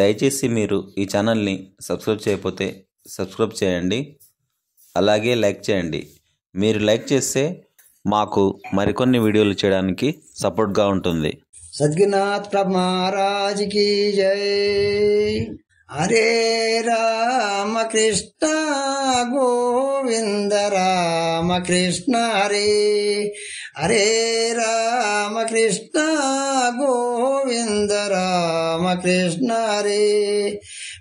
దయచేసి మీరు ఈ ఛానల్ని సబ్స్క్రైబ్ చేయకపోతే సబ్స్క్రైబ్ చేయండి, అలాగే లైక్ చేయండి. మీరు లైక్ చేస్తే మాకు మరికొన్ని వీడియోలు చేయడానికి సపోర్ట్గా ఉంటుంది. सद्गुनाथ प्रभु महाराज की जय। हरे राम कृष्ण गोविंद राम कृष्ण हरे, हरे राम कृष्ण गोविंद राम कृष्ण हरे।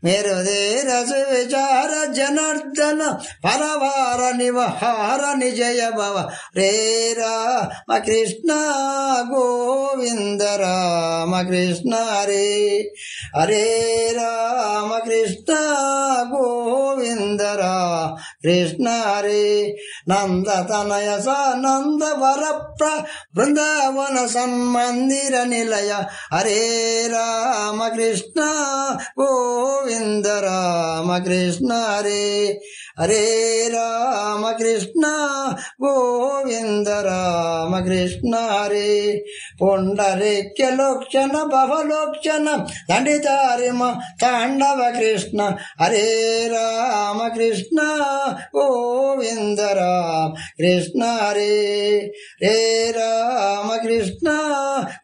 मेरो दे रस विचार जनार्दन परवार निवहार निजय भव। रे राम कृष्ण गोविंद राम कृष्ण हरे, हरे राम कृष्ण गोविंद राम कृष्ण हरे। नंद तनय सानंद वर वृंदावन सन्मंदिर निलय। हरे राम कृष्ण गोविंद राम कृष्ण हरे, हरे राम कृष्ण गोविंद राम कृष्ण हरे। पुंडरीक्य लोक्षण भवलोक्षण दंडितारिम तांडव कृष्ण। हरे राम कृष्ण गोविंद राम कृष्ण हरे, रे राम कृष्ण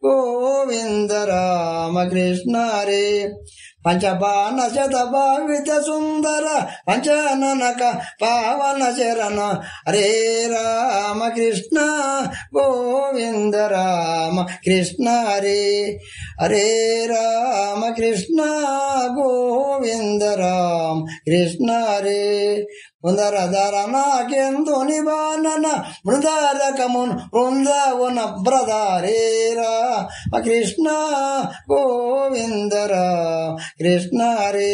गोविंद राम कृष्ण हरे। पंचबाण शतभावित सुंदर पंचननक पावन चरण। हरे राम कृष्ण गोविंद राम कृष्ण हरे, हरे राम कृष्ण गोविंद राम कृष्ण हरे। पुनरधरना केंदु निबानन मृदारकमुन वृंदावन ब्रदारे राम कृष्ण गोविंद राम कृष्ण हरे,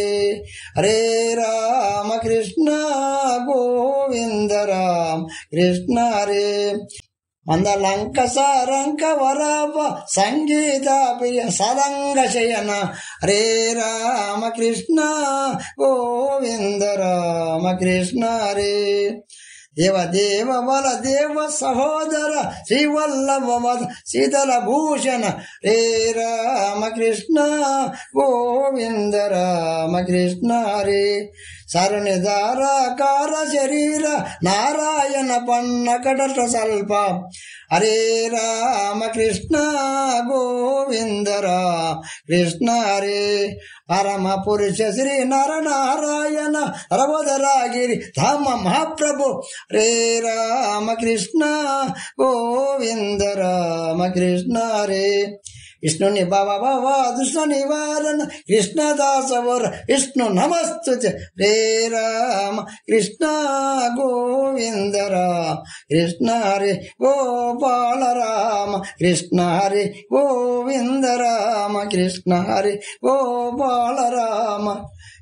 हरे राम कृष्ण गोविंद राम कृष्ण हरे। मंदलंक सारंक वराव संगीत प्रिय सदंग शयन। हरे राम कृष्ण गोविंद राम कृष्ण हरे। देव देव बल देव सहोदर श्रीवल्लभ वद शीतल भूषण। रे राम कृष्ण गोविंद राम कृष्ण हरे। शरणिधाराकार शरीर नारायण पन्न कटट सल्प। हरे राम कृष्ण गोविंद राम कृष्ण हरे। परम पुरुष श्री नर नारायण रवदरागिरि धाम महाप्रभु। रे राम कृष्ण गोविंद राम कृष्ण हरे। विष्णु बाबा बाबा दुष्ट निवारण कृष्णदास वर विष्णु नमस्तुते। रे राम कृष्ण गोविंद राम कृष्ण हरे। गोपाल राम कृष्ण हरे, गोविंद राम कृष्ण हरे, गोपाल राम।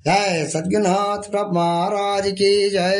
जय सद्गुनाथ प्रभु महाराज की जय।